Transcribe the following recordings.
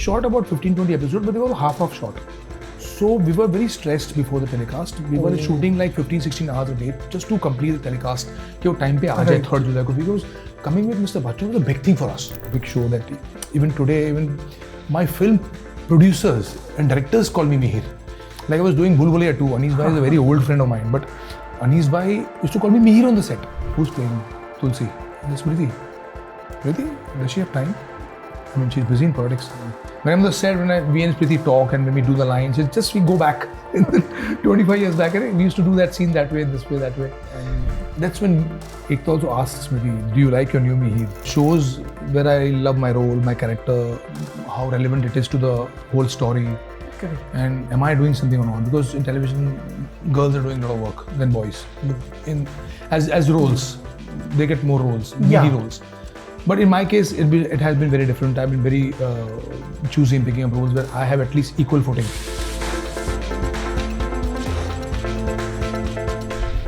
shot about 15-20 episodes, but they were half shot. So we were very stressed before the telecast. We were shooting like 15-16 hours a day just to complete the telecast. कि time पे आ जाए 3rd July को, because coming with Mr. Bachchan was a big thing for us. Big show that even today, even my film producers and directors call me Mihir. Like I was doing Bulbulaya 2. Anis Bhai is a very old friend of mine, but Anis Bhai used to call me Mihir on the set. Who's playing Tulsi? Smriti. Really? Does she have time? I mean, she's busy in politics. When I'm on the set, when we and Smriti talk and when we do the lines, it's just we go back 25 years back. We used to do that scene that way, this way, that way. And that's when Ekta also asked Smriti, do you like your new Mihir? Shows where I love my role, my character, how relevant it is to the whole story. Correct. And am I doing something or not? Because in television, girls are doing a lot of work than boys. As roles, they get more roles, meaty roles. But in my case, it has been very different. I've been very choosy in picking up roles where I have at least equal footing.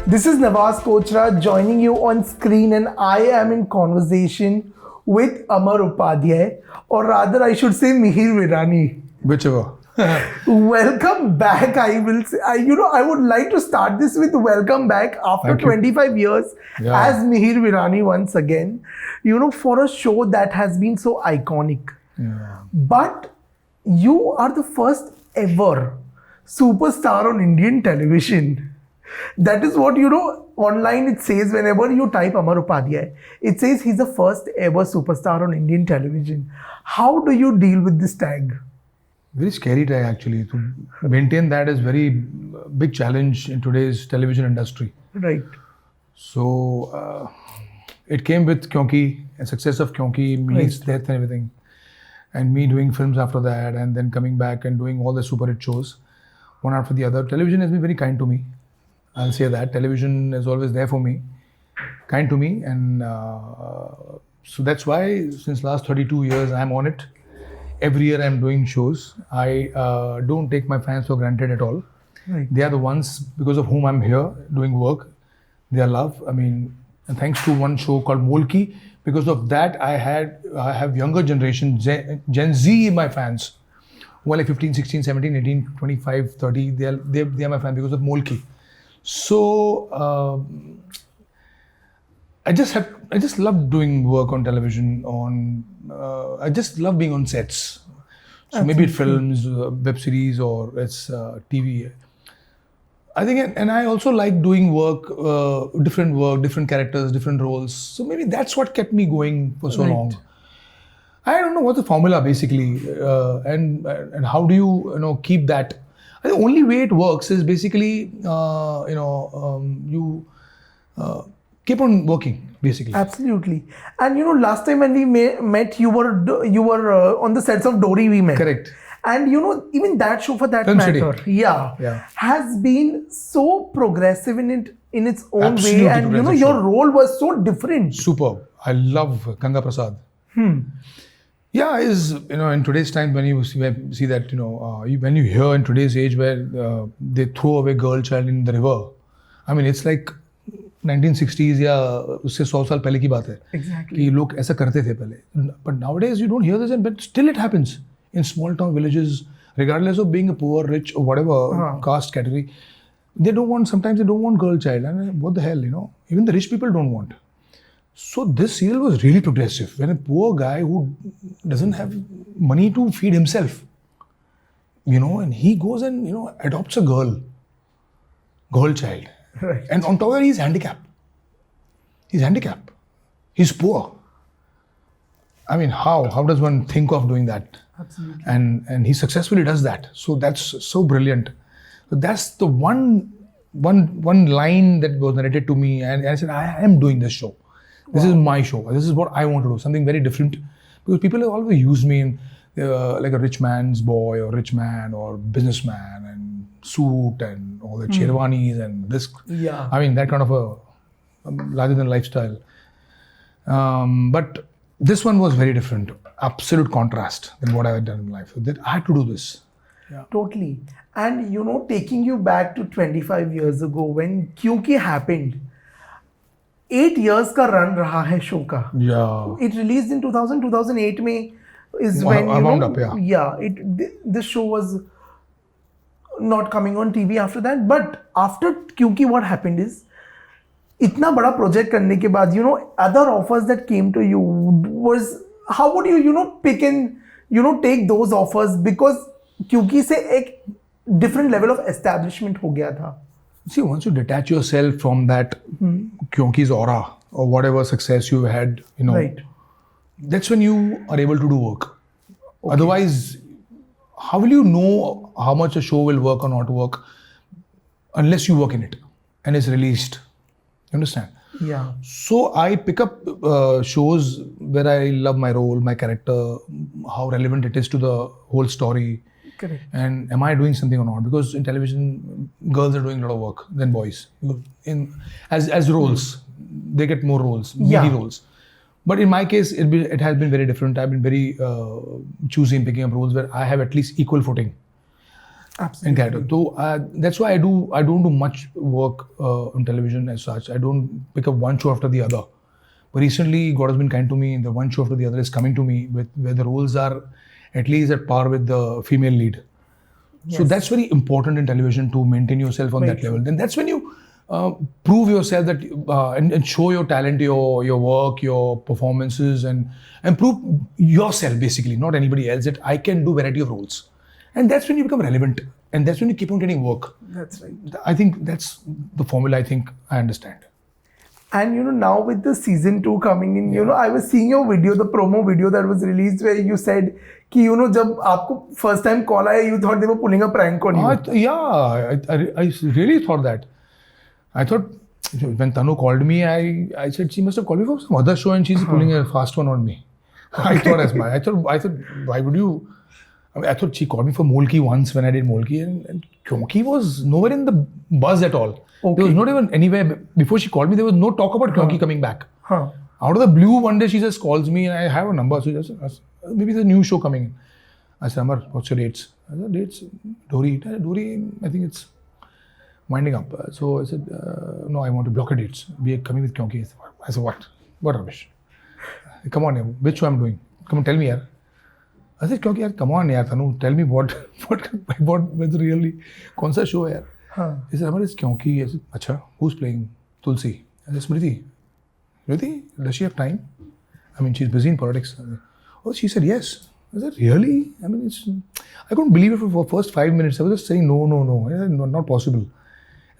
This is Nawaz Kochra joining you on screen, and I am in conversation with Amar Upadhyay, or rather I should say Mihir Virani. Whichever. Welcome back. I will say, I would like to start this with welcome back after 25 years as Mihir Virani once again, for a show that has been so iconic. Yeah. But you are the first ever superstar on Indian television. That is what, online it says whenever you type Amar Upadhyay, it says he's the first ever superstar on Indian television. How do you deal with this tag? Very scary tag actually. To maintain that is very big challenge in today's television industry. Right. So it came with Kyoki, a success of Kyoki, meets death and everything. And me doing films after that and then coming back and doing all the super hit shows, one after the other. Television has been very kind to me. I'll say that. Television is always there for me, kind to me. And so that's why since last 32 years I'm on it. Every year I'm doing shows. I don't take my fans for granted at all. Right. They are the ones because of whom I'm here doing work. Their love. I mean, and thanks to one show called Molki, because of that I have younger generation, Gen Z in my fans. Who are like 15, 16, 17, 18, 25, 30. They are my fans because of Molki. So I just love doing work on television. I just love being on sets. So maybe it's films, web series, or it's TV. I think, and I also like doing work, different characters, different roles. So maybe that's what kept me going for so long. I don't know what the formula basically, and how do you keep that. The only way it works is basically you keep on working basically. Absolutely. And last time when we met, you were on the sets of Dori we met. Correct. And even that show for that Film matter, City. has been so progressive in its own Absolutely way, and your role was so different. Superb. I love Ganga Prasad. Yeah, in today's time when you see that when you hear in today's age where they throw away girl child in the river, I mean it's like 1960s या उससे 100 साल पहले की बात है. Exactly. कि लोग ऐसा करते थे पहले. But nowadays you don't hear this, but still it happens in small town villages, regardless of being a poor, rich or whatever caste category. Sometimes they don't want girl child, and what the hell, even the rich people don't want. So this serial was really progressive. When a poor guy who doesn't have money to feed himself, and he goes and adopts a girl child. Right. And on top of that, he's handicapped. He's poor. I mean, how does one think of doing that? Absolutely. And he successfully does that. So that's so brilliant. So that's the one line that was narrated to me, and I said, I am doing this show. This is my show. This is what I want to do. Something very different. Because people have always used me in like a rich man's boy or rich man or businessman and suit and all the sherwanis and this. Yeah. I mean, that kind of a larger than lifestyle. But this one was very different. Absolute contrast than what I had done in life. So I had to do this. Yeah. Totally. And taking you back to 25 years ago when Kyoki happened, 8 years का run रहा है show का. Yeah. It released in 2008 में is when you wound know, up, yeah. This show was not coming on TV after that. But after Kyunki, what happened is, इतना बड़ा project करने के बाद, you know, other offers that came to you was, how would you, you know, pick and, you know, take those offers, because Kyunki से एक different level of establishment हो गया था. See, once you detach yourself from that Kyunki's aura or whatever success you had, you know, Right. that's when you are able to do work. Otherwise, how will you know how much a show will work or not work unless you work in it and it's released? You understand? Yeah. So I pick up shows where I love my role, my character, how relevant it is to the whole story. Correct. And am I doing something or not? Because in television, girls are doing a lot of work than boys. As roles, they get more roles, meaty roles. But in my case, it has been very different. I've been very choosy in picking up roles where I have at least equal footing in character. So that's why I don't do much work on television as such. I don't pick up one show after the other. But recently, God has been kind to me. The one show after the other is coming to me where the roles are at least at par with the female lead. Yes. So that's very important in television, to maintain yourself on that level. Then that's when you prove yourself that and show your talent, your work, your performances, and prove yourself basically, not anybody else, that I can do variety of roles. And that's when you become relevant, and that's when you keep on getting work. That's right. I think that's the formula I think I understand. And you know, now with the season 2 coming in, you know, I was seeing your video, the promo video that was released, where you said कि you know, जब आपको first time call आया, you thought they were pulling a prank on you. I really thought that. I thought when Tanu called me, I said she must have called me for some other show and she's pulling a fast one on me. I thought as much. I thought why would you? I thought she called me for Molki once when I did Molki, and Kyoki was nowhere in the buzz at all. Okay. There was not even anywhere, before she called me, there was no talk about Kyoki coming back. Out of the blue, one day she just calls me and I have a number. So just maybe there's a new show coming in. I said, Amar, what's your dates? I said, dates? Dori, I think it's winding up. So I said, no, I want to block your dates. We are coming with Kyoki. I said, what? What rubbish? Come on, which show I'm doing? Come on, tell me, yaar. I said, Kyoki, yaar, come on, yaar, Tanu, tell me what really, kaun sa show hai, yaar? He said, Amar, it's Kyoki. I said, acha, who's playing? Tulsi. I said, Smriti. Smriti, does she have time? I mean, she's busy in politics. Oh, she said, yes. I said, really? I mean, I couldn't believe it for the first 5 minutes. I was just saying, no. I said, no, not possible.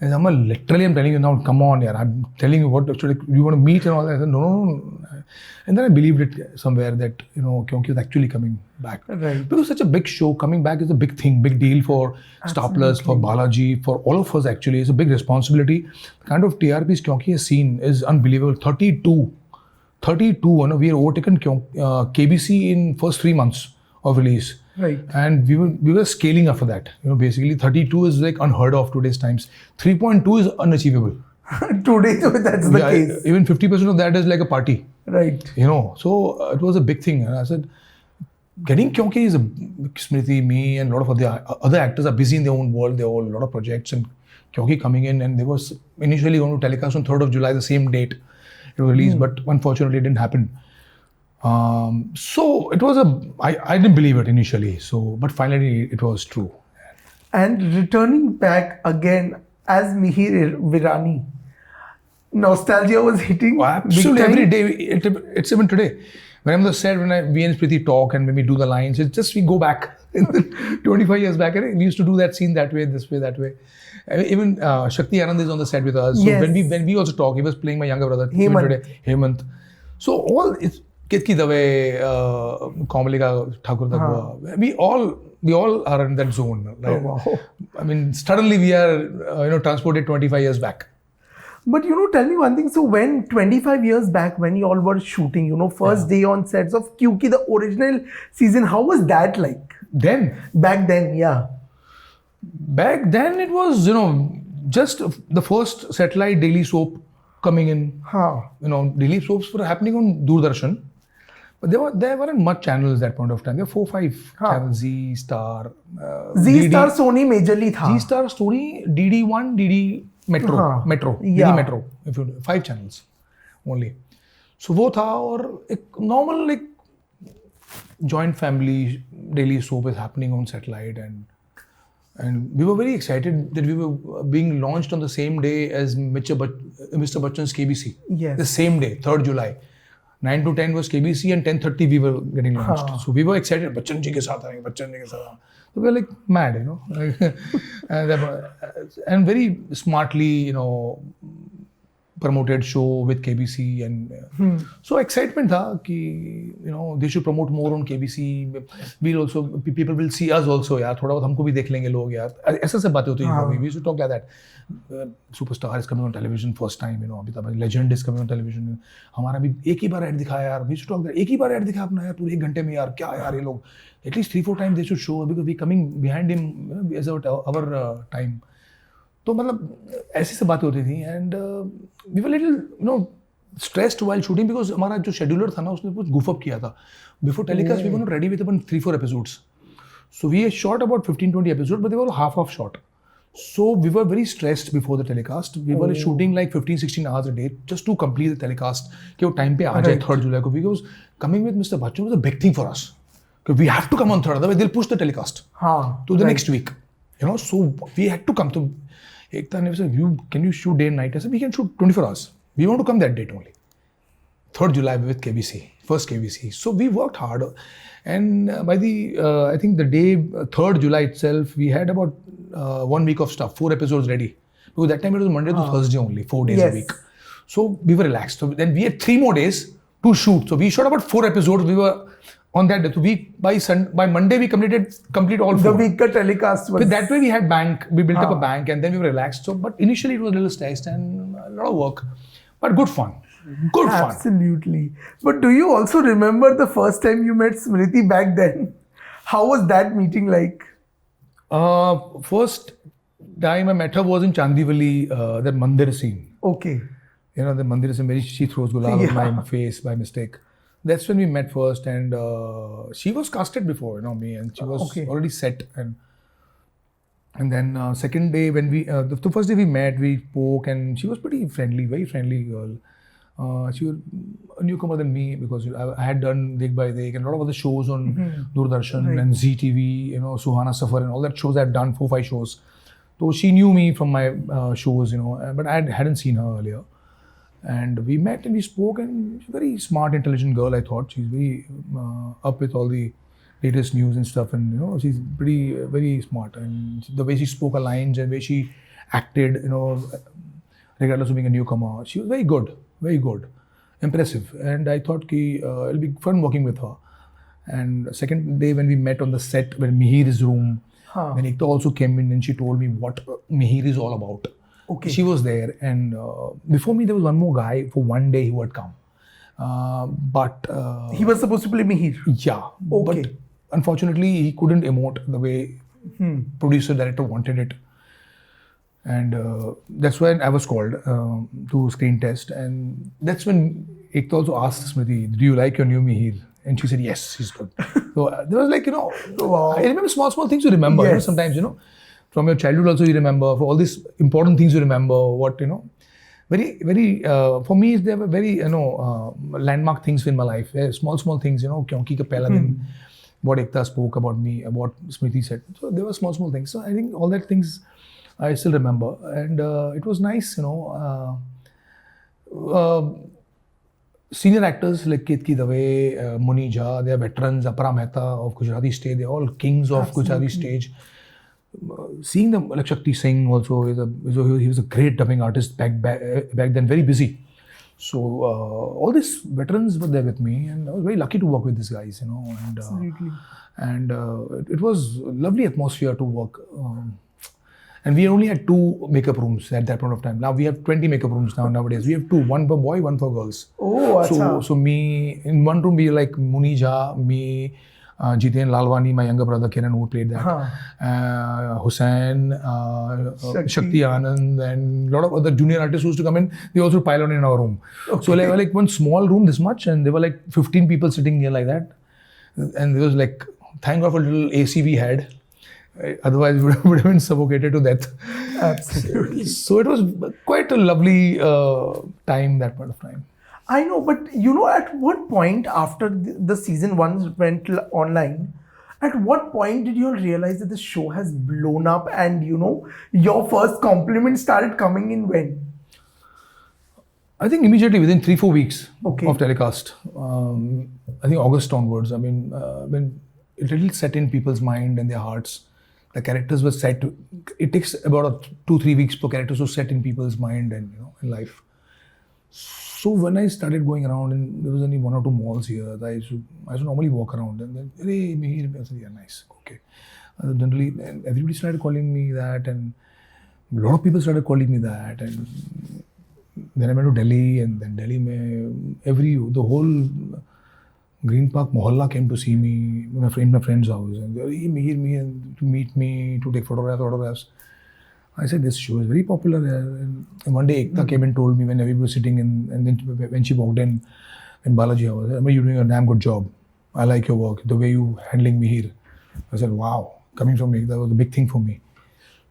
And Amar, literally, I'm telling you now, come on, yaar. I'm telling you what, actually, you want to meet and all that. I said, no. And then I believed it somewhere that, you know, Kyoki is actually coming back. Right. Because such a big show, coming back is a big thing, big deal for Star Plus, for Balaji, for all of us actually. It's a big responsibility. The kind of TRPs Kyoki has seen is unbelievable. 32, you know, we have overtaken KBC in first 3 months of release. Right. And we were scaling after that. You know, basically 32 is like unheard of today's times. 3.2 is unachievable. Today, that's the case. Even 50% of that is like a party. Right. You know, so it was a big thing. And I said, getting Kyoki is Smriti, me, and a lot of other actors are busy in their own world. They have a lot of projects, and Kyoki coming in, and they was initially going to telecast on 3rd of July, the same date it was released, but unfortunately it didn't happen. So it was I didn't believe it initially. So, but finally it was true. And returning back again as Mihir Virani, nostalgia was hitting. Oh, absolutely, every day. It's even today. When I'm on the set, we and Smriti talk and when we do the lines, it's just we go back 25 years back. We used to do that scene that way, this way, that way. Even Shakti Anand is on the set with us. So when we also talk, he was playing my younger brother Hemant. So all it's Kitki Dave, Kamalika Thakur, we all are in that zone. Right? Oh, wow. I mean, suddenly we are transported 25 years back. But you know, tell me one thing. So when 25 years back, when you all were shooting, you know, first day on sets of Kyunki, the original season, how was that like? Back then, yeah. Back then it was, you know, just the first satellite daily soap coming in. You know, daily soaps were happening on Doordarshan. But there weren't much channels at that point of time. There were 4-5 channels. Z Star. Z Star Sony majorly tha. Z Star Sony, DD1, DD Metro. DD Metro. 5 channels only. So वो था और एक normal like joint family daily soap is happening on satellite, and we were very excited that we were being launched on the same day as Mr. Bachchan's KBC. Yes. The same day, 3rd July. 9 to 10 was KBC and 10:30 we were getting launched. So we were excited. Bachchan ji ke saath aayenge, Bachchan ji ke saath. So we were like mad, and very smartly, promoted show with KBC, and so excitement tha ki they should promote more on KBC. We'll also, people will see us also, yaar thoda bahut humko bhi dekh lenge log, yaar aisa सब बातें होती हैं. We used to talk like that. Superstar is coming on television first time, अभी legend is coming on television. हमारा भी एक ही बार add दिखाया यार. We should talk that एक ही बार ऐड दिखाया अपना यार पूरे 1 घंटे में यार, क्या यार ये लोग. At least 3-4 times they should show, because we coming behind him as our time. तो मतलब ऐसी सब बातें होती थी, and we were little stressed while shooting, because हमारा जो scheduler था ना उसने कुछ goof up किया था. Before telecast we were not ready with about 3-4 episodes. So we shot about 15-20 episodes, but they were all half shot. So we were very stressed before the telecast. We were shooting like 15-16 hours a day just to complete the telecast. कि वो time पे आ जाए 3rd July को, because coming with Mr. Bachchan was a big thing for us. Because we have to come on 3rd, otherwise they'll push the telecast to the next week. So we had to come to. Ek time they said, can you shoot day and night? I said, we can shoot 24 hours. We want to come that date only. 3rd July with KBC, first KBC. So we worked hard, and by the I think the day 3rd July itself, we had about 1 week of stuff, 4 episodes ready. Because that time it was Monday to Thursday only, 4 days a week. So we were relaxed. So then we had 3 more days to shoot. So we shot about 4 episodes. We were on that day. So by Monday we complete all 4. The week ka telecast was. But that way we had we built up a bank, and then we were relaxed. So, but initially it was a little stressed and a lot of work, but good fun. Good fun. Absolutely. But do you also remember the first time you met Smriti back then? How was that meeting like? First time I met her was in Chandivali, that mandir scene. Okay. The mandir scene where she throws gulab on my face by mistake. That's when we met first, and she was casted before, me, and she was already set. And then second day when the first day we met, we spoke, and she was pretty friendly, very friendly girl. She was a newcomer than me, because I had done Dekh Bhai Dekh and a lot of other shows on Doordarshan and ZTV, Suhana Safar and all that shows I've done, 4-5 shows. So she knew me from my shows, but I hadn't seen her earlier. And we met and we spoke, and she's a very smart, intelligent girl, I thought. She's very up with all the latest news and stuff, and she's pretty, very smart. And the way she spoke her lines and the way she acted, regardless of being a newcomer, she was very good. Very good, impressive, and I thought it'll be fun working with her. And second day when we met on the set, when Mihir's room, when Ekta also came in and she told me what Mihir is all about. Okay. She was there, and before me there was one more guy for one day who had come, but he was supposed to play Mihir. Yeah. Okay. But unfortunately he couldn't emote the way producer director wanted it. And that's when I was called to screen test, and that's when Ekta also asked Smriti, "Do you like your new Mihir?" And she said, "Yes, he's good." So there was like, wow. I remember small things you remember. Yes. Sometimes, from your childhood also you remember. For all these important things you remember. What very, very. For me, they were very landmark things in my life. Small things. Kyoki ka pehla din, what Ekta spoke about me, what Smriti said. So there were small things. So I think all that things I still remember, and it was nice, senior actors like Ketki Dave, Muni Jha, they are veterans, Apara Mehta of Gujarati stage, they're all kings of Gujarati stage. Seeing them, like Shakti Singh also, he was a great dubbing artist back then, very busy. So all these veterans were there with me, and I was very lucky to work with these guys, and Absolutely. And it was a lovely atmosphere to work. And we only had 2 makeup rooms at that point of time. Now we have 20 makeup rooms nowadays. We have 2, one for boy, one for girls. Oh, so me, in one room we like Muni Jha, me, Jiten Lalwani, my younger brother Kiran, who played that, Hussain, Shakti Anand, and a lot of other junior artists who used to come in. They also pile on in our room. Okay. So like one small room this much, and there were like 15 people sitting here like that. And there was like, thank God for a little AC we had. Otherwise, we would have been suffocated to death. Absolutely. So it was quite a lovely time, that point of time. I know, but you know, at what point after the season one went online, at what point did you all realize that the show has blown up and you know, your first compliment started coming in when? I think immediately within 3-4 weeks Okay. of telecast. I think August onwards. I mean, when it really set in people's mind and their hearts. The characters were set. It takes about 2-3 weeks for characters to set in people's mind and in life. So when I started going around, and there was only 1 or 2 malls here, I used to normally walk around and then, hey, Mihir, I said, yeah, nice, okay. Generally, and everybody started calling me that, and a lot of people started calling me that, and then I went to Delhi, and then Delhi the whole Green Park Mohalla came to see me, my friend's house, and they were, hey, Mihir, to meet me, to take photographs. I said, this show is very popular there. And one day Ekta came and told me when everybody was sitting in, and then when she walked in Balaji house, I mean, you're doing a damn good job. I like your work, the way you handling Mihir. I said, wow, coming from me, that was a big thing for me.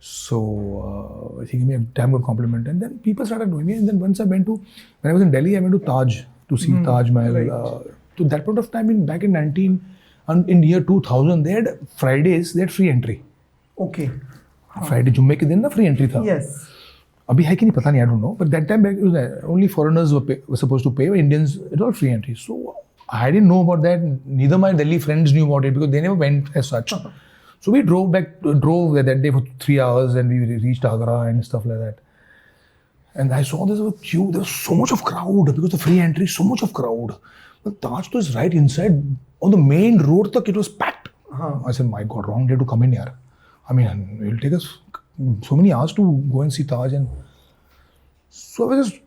So he gave me a damn good compliment. And then people started knowing me. And then once when I was in Delhi, I went to Taj to see Taj Mahal. Right. To that point of time, back in year 2000, they had Fridays, they had free entry. Okay. Friday, जुम्मे के दिन ना free entry था. Yes. अभी है कि नहीं पता नहीं, I don't know. But that time back, only foreigners were supposed to pay. Indians, it was free entry. So I didn't know about that. Neither my Delhi friends knew about it because they never went as such. So we drove that day for 3 hours, and we reached Agra and stuff like that. And I saw this queue. There was so much of crowd because the free entry, so much of crowd. But Taj is right inside on the main road. Tak it was packed. I said, my God, wrong day to come in here. I mean, it will take us so many hours to go and see Taj. And so I was just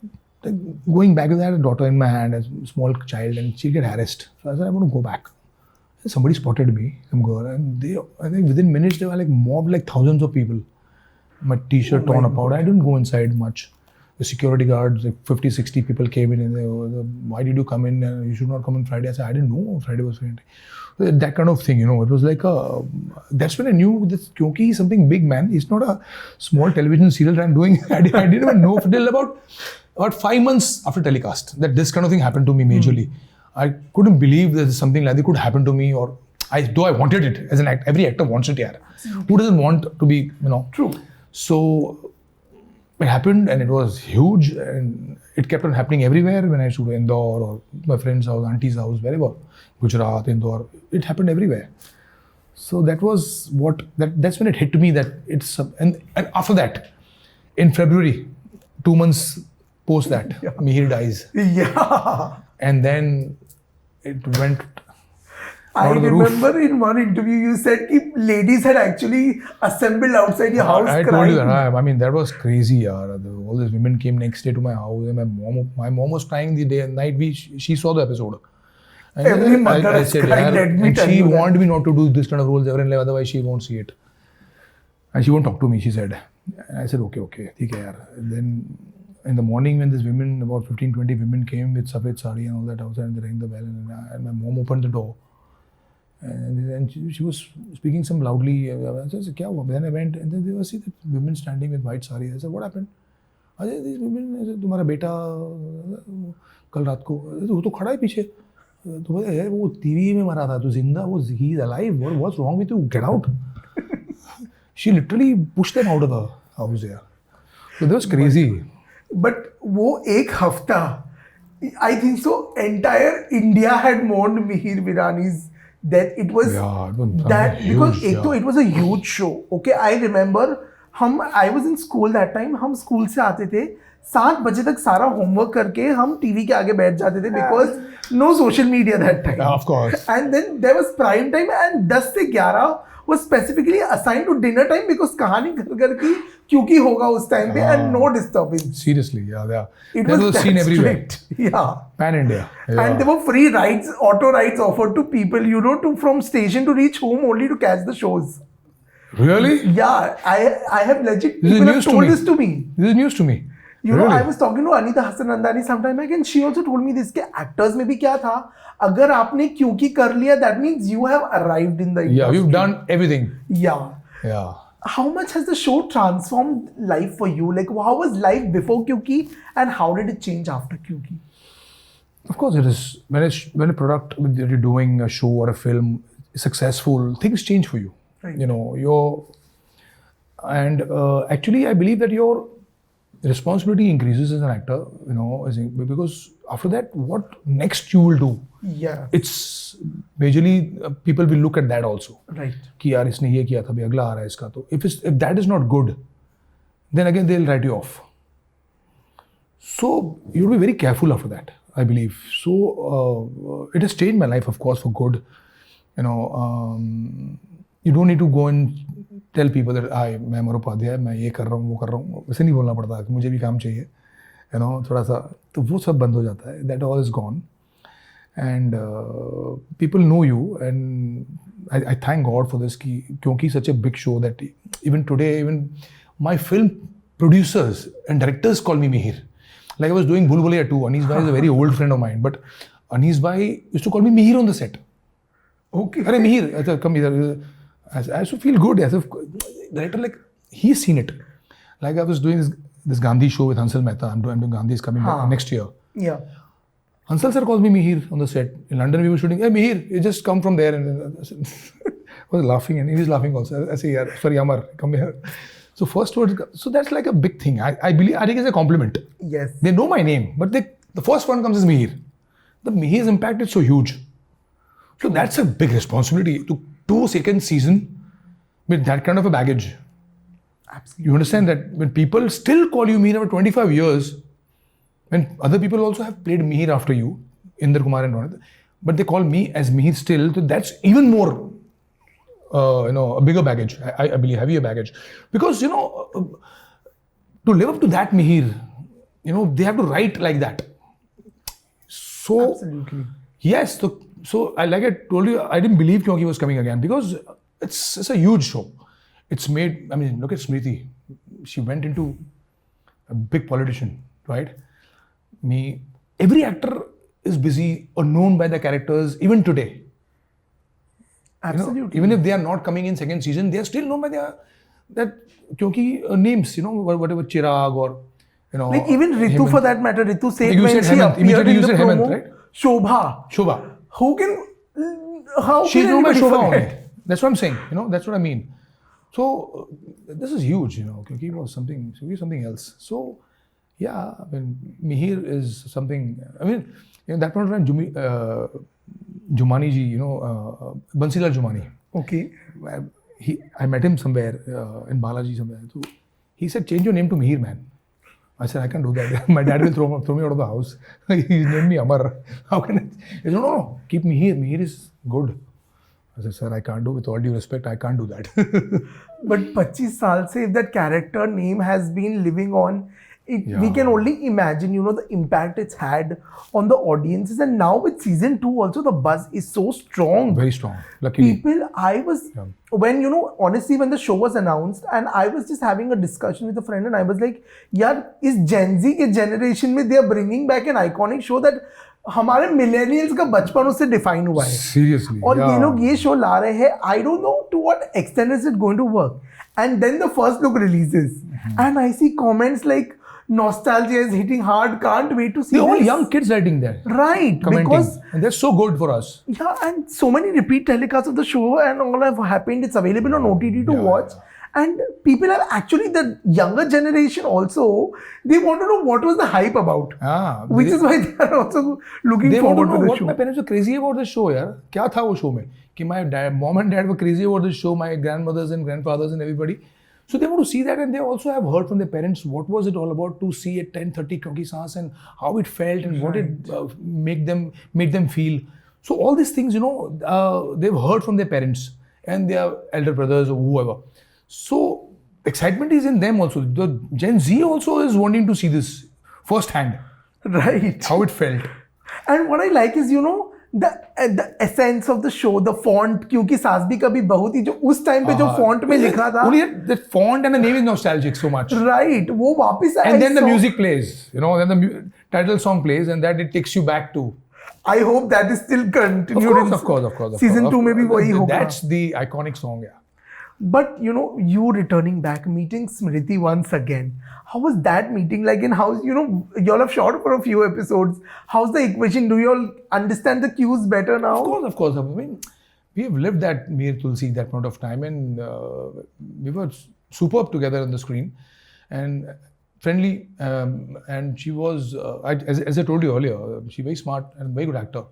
going back with that daughter in my hand, a small child, and she'll get harassed. So I said, I want to go back. And somebody spotted me, some girl, and I think within minutes, they were like mobbed like thousands of people. My t-shirt torn apart. I didn't go inside much. The security guards, like 50, 60 people came in and they were, why did you come in? You should not come on Friday. I said, I didn't know Friday was free. That kind of thing, it was like that's when I knew that Kyoki is something big, man. It's not a small television serial that I'm doing. I didn't even know till about 5 months after telecast that this kind of thing happened to me majorly. I couldn't believe that something like that could happen to me, or though I wanted it as an act. Every actor wants it, yeah. Who doesn't want to be, True. So it happened, and it was huge, and it kept on happening everywhere. When I shoot to Indore or my friend's house, auntie's house, wherever, Gujarat, Indore, it happened everywhere. So that was that's when it hit me that it's and after that, in February, 2 months post that, Mihir dies. Yeah. And then it went. I remember in one interview you said that ladies had actually assembled outside your house. I told you that. I mean, that was crazy. Yaar. All these women came next day to my house, and my mom was crying the day and night. She saw the episode. And every mother I said, and she wanted me not to do this kind of roles ever in life, otherwise she won't see it. And she won't talk to me, she said. And I said, okay, theek hai yaar. And then in the morning when these women, about 15, 20 women came with safed sari and all that outside, and they rang the bell, and my mom opened the door. And she was speaking some loudly. I said, kya hua? Then I went, and then they were see the women standing with white sari. I said, what happened? I said, these women, I said, तुम्हारा बेटा कल रात को वो तो खड़ा है पीछे. तो बोले यार वो टीवी में मरा था, तो जिंदा, वो he is alive. What's wrong with you? Get out. She literally pushed them out of the house there. So that was crazy. But वो एक हफ्ता, I think so, entire India had mourned Mihir Virani's death. It was that because it was a huge show. Okay, I remember I was in school that time. हम school से आते थे 7 बजे तक सारा होमवर्क करके हम टीवी के आगे बैठ जाते थे because no social media that time. Of course. And then there was prime time, and 10 से 11 was specifically assigned to dinner time because कहानी घर की क्योंकि होगा उस time पे and no disturbance. Seriously, yeah. It was seen everywhere. Yeah. Pan India. Yeah. And there were free rides, auto rides offered to people, from station to reach home only to catch the shows. Really? Yeah, I have legit people have told this to me. This is news to me. Really? I was talking to Anita Hassanandani sometime back, and she also told me this के actors में भी क्या था, अगर आपने क्योंकि कर लिया, that means you have arrived in the industry. Yeah, you've done everything. Yeah. How much has the show transformed life for you? Like, how was life before Kyunki, and how did it change after Kyunki? Of course, it is. When a product that you're doing, a show or a film, is successful, things change for you. Right. You know, actually, I believe that your responsibility increases as an actor. You know, because after that, what next you will do? Yeah. It's majorly people will look at that also. Right. कि यार इसने ये किया था, अभी अगला आ रहा है इसका तो. If that is not good, then again they'll write you off. So you'll be very careful after that, I believe. So it has changed my life, of course, for good. You know, you don't need to go and tell people that मैं अमर उपाध्याय, मैं ये कर रहा हूँ, वो कर रहा हूँ. वैसे नहीं बोलना पड़ता कि मुझे भी काम चाहिए. You know, थोड़ा सा तो वो सब बंद हो जाता है. That all is gone. And people know you, and I thank God for this. Kyunki such a big show that even today, even my film producers and directors call me Mihir. Like I was doing Bhul Bhulaiya 2. Anis Bhai is a very old friend of mine, but Anis Bhai used to call me Mihir on the set. Okay. Arey Mihir, I said, come here. I used to feel good as if director, like he's seen it. Like I was doing this Gandhi show with Hansal Mehta. I'm doing Gandhi is coming next year. Yeah. Hansal sir calls me Mihir on the set. In London we were shooting. Hey Mihir, you just come from there. And I was laughing and he was laughing also. I say, yeah, sorry Amar, come here. So first word, so that's like a big thing. I think it's a compliment. Yes. They know my name, but the first one comes as Mihir. The Mihir's impact is so huge. So that's a big responsibility to do a second season with that kind of a baggage. Absolutely. You understand that when people still call you Mihir after 25 years, when other people also have played Mihir after you, Inder Kumar and Ronit, but they call me as Mihir still, so that's even more, a bigger baggage. I believe heavier baggage, because to live up to that Mihir, they have to write like that. So Absolutely. yes, so like I told you, I didn't believe Kyoki was coming again because it's a huge show. It's made. I mean, look at Smriti. She went into a big politician, right? Every actor is busy or known by the characters even today. Absolutely. Even if they are not coming in second season, they are still known by that Kyoki names. Whatever Chirag or like even Ritu Hemant. for that matter. Ritu said You when said she Hemant. appeared Immediately in you the said promo, Hemant, right? Shobha. How She's can known by anybody Shobha only. forget? That's what I'm saying. That's what I mean. So this is huge. Kyoki was something else. So yeah, I mean, Mihir is something. I mean, that point of time, Jumani ji, Bansilal Jumani. Okay. I met him somewhere in Balaji somewhere. So he said, change your name to Mihir, man. I said, I can't do that. My dad will throw me out of the house. He named me Amar. How can I? He said, no, keep Mihir. Mihir is good. I said, sir, I can't do, with all due respect, I can't do that. But 25 saal se, if that character name has been living on, we can only imagine, the impact it's had on the audiences. And now with season 2 also, the buzz is so strong. Very strong. Luckily. When, honestly, when the show was announced, and I was just having a discussion with a friend, and I was like, yaar, is Gen Z ke generation mein, they are bringing back an iconic show that हमारे millennials का बचपन उससे define हुआ है. Seriously. और ये लोग ये show ला रहे हैं. I don't know to what extent is it going to work. And then the first look releases. And I see comments like, nostalgia is hitting hard, can't wait to see They're all this. young kids writing there. Right. Commenting. Because and they're so good for us. yeah, and so many repeat telecasts of the show and all have happened. It's available on OTT to watch. And people are actually, the younger generation also, they want to know what was the hype about. Which is why they are also looking forward to the what show. My parents were crazy about the show, yaar. Kya tha wo show mein? Ki my mom and dad were crazy about the show, my grandmothers and grandfathers and everybody. So they want to see that, and they also have heard from their parents what was it all about to see at 10:30 Kyunki Saas and how it felt and what it made them feel. So all these things, they've heard from their parents and their elder brothers or whoever. So excitement is in them also. The Gen Z also is wanting to see this firsthand. Right. How it felt. And what I like is, the essence of the show, the font, क्योंकि सास भी कभी बहू थी, जो उस time पे जो font में लिखा था. Only the font and the name is nostalgic so much. Right. वो वापस आया. And then the music plays. Then the title song plays, and that it takes you back to. I hope that is still continued. Of course. Season 2 में भी वही होगा. That's the iconic song, yeah. But you returning back, meeting Smriti once again. How was that meeting like? And how's y'all have shot for a few episodes. How's the equation? Do y'all understand the cues better now? Of course. I mean, we have lived that Mihir Tulsi that point of time, and we were superb together on the screen, and friendly. And she was, as I told you earlier, she's very smart and very good actor.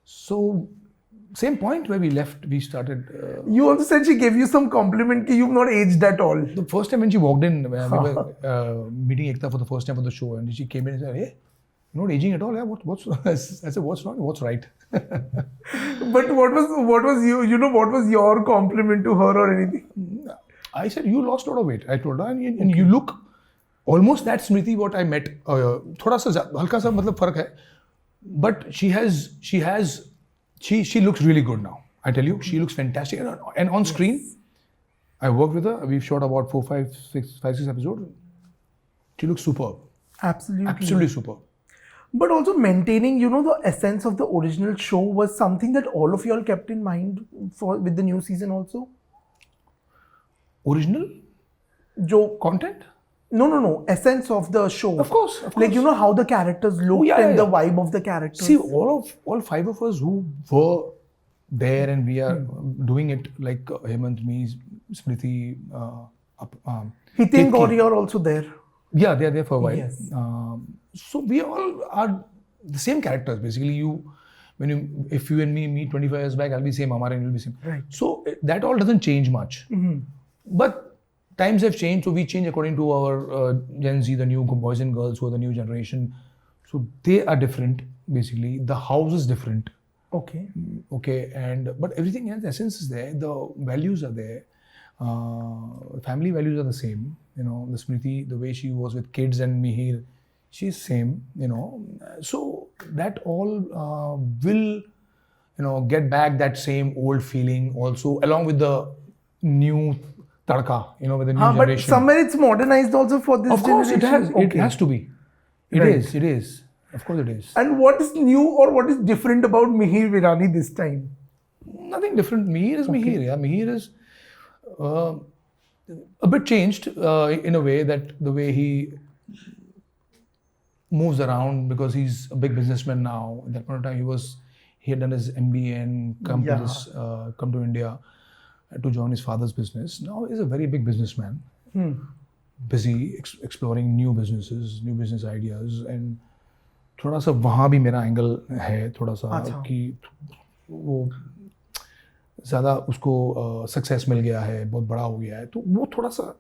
So. Same point where we left, we started. You also said she gave you some compliment that you've not aged at all. The first time when she walked in, we were meeting Ekta for the first time for the show, and she came in and said, "Hey, you're not aging at all. Yeah, what's?" I said, "What's wrong? What's right?" But what was what was your compliment to her or anything? I said, "You lost a lot of weight." I told her, and you look almost that Smriti what I met. थोड़ा सा हल्का सा मतलब फर्क है, but she looks really good now. I tell you, she looks fantastic. And on screen, I worked with her. We've shot about 5, 6 episodes. She looks superb. Absolutely superb. But also maintaining, the essence of the original show was something that all of you all kept in mind with the new season also? Original? Content? No. Essence of the show. Of course. Like, how the characters looked and the vibe of the characters. See, all 5 of us who were there and we are doing it, like Hemant, me, Smriti, Hiti and Dori are also there. Yeah, they are there for a while. Yes. So we all are the same characters. Basically, if you and me meet 25 years back, I'll be same, Amar and you'll be same. Right. So that all doesn't change much. Mm-hmm. But times have changed, so we change according to our Gen Z, the new boys and girls who are the new generation. So they are different, basically. The house is different. Okay. But everything else, the essence is there. The values are there. Family values are the same. The Smriti, the way she was with kids and Mihir, she's same. So that all will, get back that same old feeling also, along with the new tadka, with the new generation. But somewhere it's modernized also for this generation. Of course, it has to be. It is. Of course it is. And what is new or what is different about Mihir Virani this time? Nothing different. Mihir is Mihir. Yeah. Mihir is a bit changed in a way that the way he moves around, because he's a big businessman now. At that point of time, he had done his MBA and come to India to join his father's business. Now he's a very big businessman, busy exploring new businesses, new business ideas, and थोड़ा सा वहाँ भी मेरा angle है थोड़ा सा कि वो ज़्यादा उसको सक्सेस मिल गया है, बहुत बड़ा हो गया है, तो वो थोड़ा सा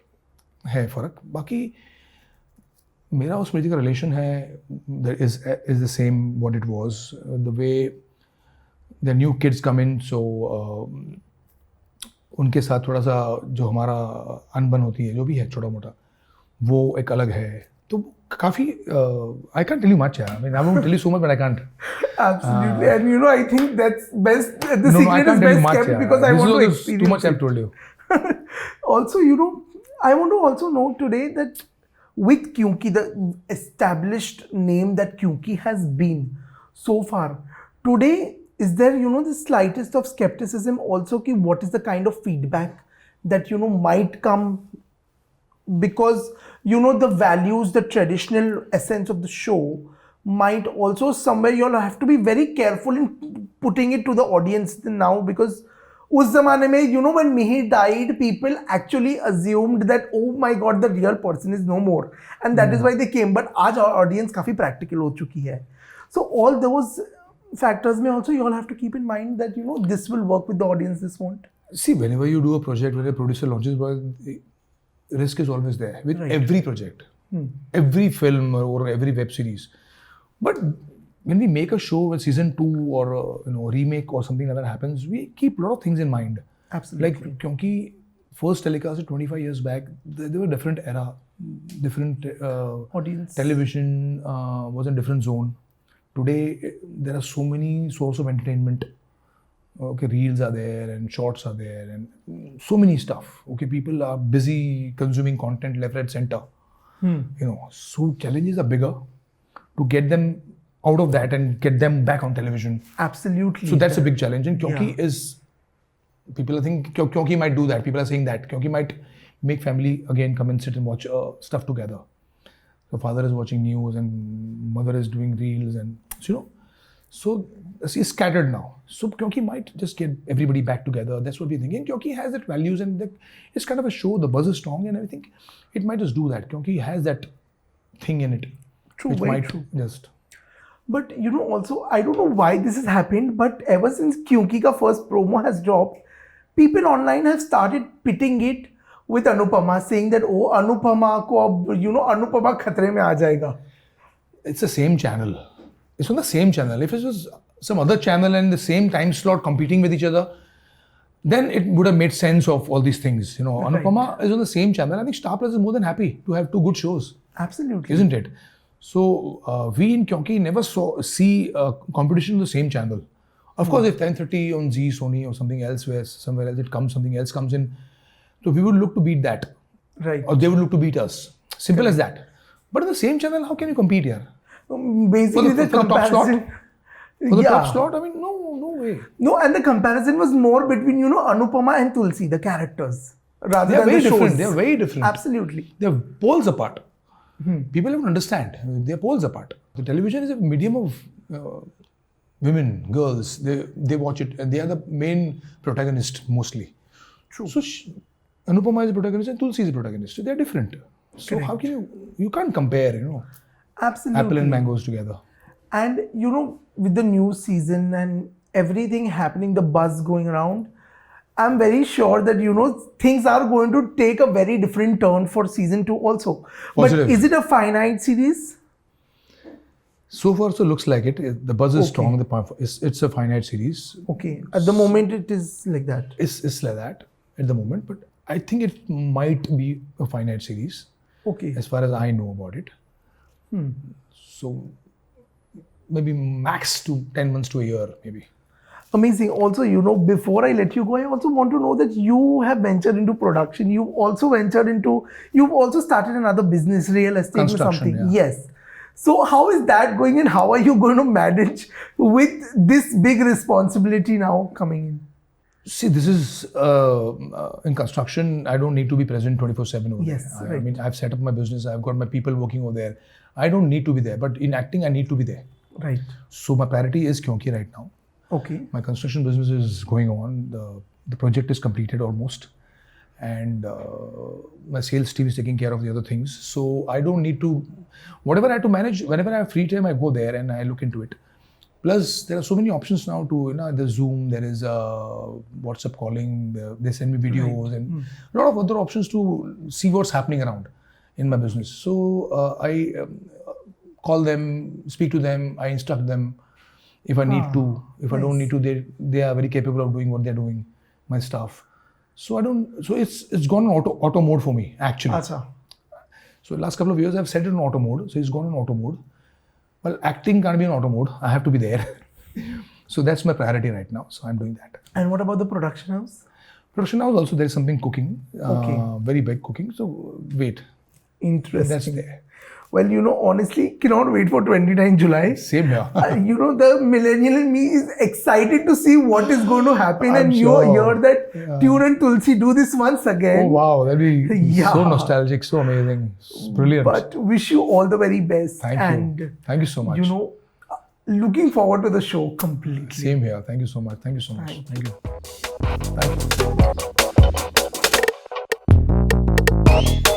है फ़र्क. बाकी मेरा और स्मृति का रिलेशन है is the same what it was. The way the new kids come in, so उनके साथ थोड़ा सा जो हमारा अनबन होती है, जो भी है छोटा मोटा, वो एक अलग है. तो काफ़ी I can't tell you much. I mean, I won't tell you so much, but I can't. Absolutely. And I think that's best. The secret is best kept because I want to experience too much I've told you. Also, I want to also know today that with Kyunki, the established name that Kyunki has been so far, today, is there, the slightest of skepticism also ki what is the kind of feedback that, might come, because, the values, the traditional essence of the show might also somewhere you'll have to be very careful in putting it to the audience now, because उस ज़माने में, when Mihir died, people actually assumed that, oh my God, the real person is no more. And that is why they came. But आज our audience काफ़ी practical हो चुकी है. So all those factors may also you all have to keep in mind that, this will work with the audience, this won't. See, whenever you do a project, when a producer launches, risk is always there with every project, every film or every web series. But when we make a show with season 2 or remake or something like that happens, we keep a lot of things in mind. Absolutely. Like Kyunki first telecast 25 years back, there were different era, different audience. Television was in different zone. Today there are so many sources of entertainment. Okay, reels are there and shorts are there and so many stuff. Okay, people are busy consuming content left, right, center. So challenges are bigger to get them out of that and get them back on television. Absolutely. So that's a big challenge. And Kyoki is people are thinking Kyoki might do that. People are saying that Kyoki might make family again come and sit and watch stuff together. So father is watching news and mother is doing reels, and so it's scattered now. So Kyoki might just get everybody back together. That's what we're thinking. Kyoki has that values, and it's kind of a show. The buzz is strong, and I think it might just do that. Kyoki has that thing in it. True, which very might true. Just. But also, I don't know why this has happened, but ever since Kyunki ka first promo has dropped, people online have started pitting it with Anupama, saying that, oh, Anupama ko ab, Anupama khatre mein aa jayega. It's the same channel. It's on the same channel. If it was some other channel and the same time slot competing with each other, then it would have made sense of all these things. Anupama is on the same channel. I think Star Plus is more than happy to have two good shows. Absolutely. Isn't it? So we in Kyoki never see competition on the same channel. Of course, if 10:30 on Z, Sony or something else, where somewhere else something else comes in, so we would look to beat that. Right. Or they would look to beat us. Simple as that. But on the same channel, how can you compete here? Basically, the comparison. For the top slot, I mean, no way. No, and the comparison was more between, Anupama and Tulsi, the characters, rather They are than very the different. shows. They are very different. Absolutely. They are poles apart. People don't understand. They are poles apart. The television is a medium of women, girls. They watch it, and they are the main protagonist mostly. True. So Anupama is a protagonist and Tulsi is a protagonist. So they are different. So how can you can't compare, Absolutely. apple and mangoes together. And with the new season and everything happening, the buzz going around, I'm very sure that things are going to take a very different turn for season 2 also. Positive. But is it a finite series? So far, so looks like it. The buzz is strong. It's a finite series. Okay. At the moment, it is like that. It's like that at the moment, but I think it might be a finite series. Okay. As far as I know about it. So maybe max to 10 months to a year, maybe. Amazing. Also, before I let you go, I also want to know that you have ventured into production. You've also started another business, real estate or something. Yeah. Yes. So how is that going, and how are you going to manage with this big responsibility now coming in? See, this is in construction. I don't need to be present 24/7 over Yes, there. right. I mean, I've set up my business. I've got my people working over there. I don't need to be there. But in acting, I need to be there. Right. So my priority is Kyoki right now. Okay. My construction business is going on. The project is completed almost. And my sales team is taking care of the other things. So I don't need to, whatever I have to manage, whenever I have free time, I go there and I look into it. Plus, there are so many options now to, there's Zoom, there is WhatsApp calling, they send me videos and a lot of other options to see what's happening around in my business. So I call them, speak to them, I instruct them if I need to. If I don't need to, they are very capable of doing what they're doing, my staff. So it's gone on auto mode for me, actually. Achha. So last couple of years, I've set it on auto mode. So it's gone on auto mode. Well, acting can't be on auto mode. I have to be there. So that's my priority right now. So I'm doing that. And what about the production house? Production house also, there's something cooking. Okay. Very big cooking. So wait. Interesting. That's there. Well, honestly, cannot wait for 29 July. Same here. The millennial in me is excited to see what is going to happen. I'm and sure. you hear that Tune and Tulsi do this once again. Oh wow, that'll be Yeah. so nostalgic, so amazing. It's brilliant. But wish you all the very best. Thank and you. Thank you so much. Looking forward to the show completely. Same here. Thank you so much. Thank you so much. Thank you. Thank you.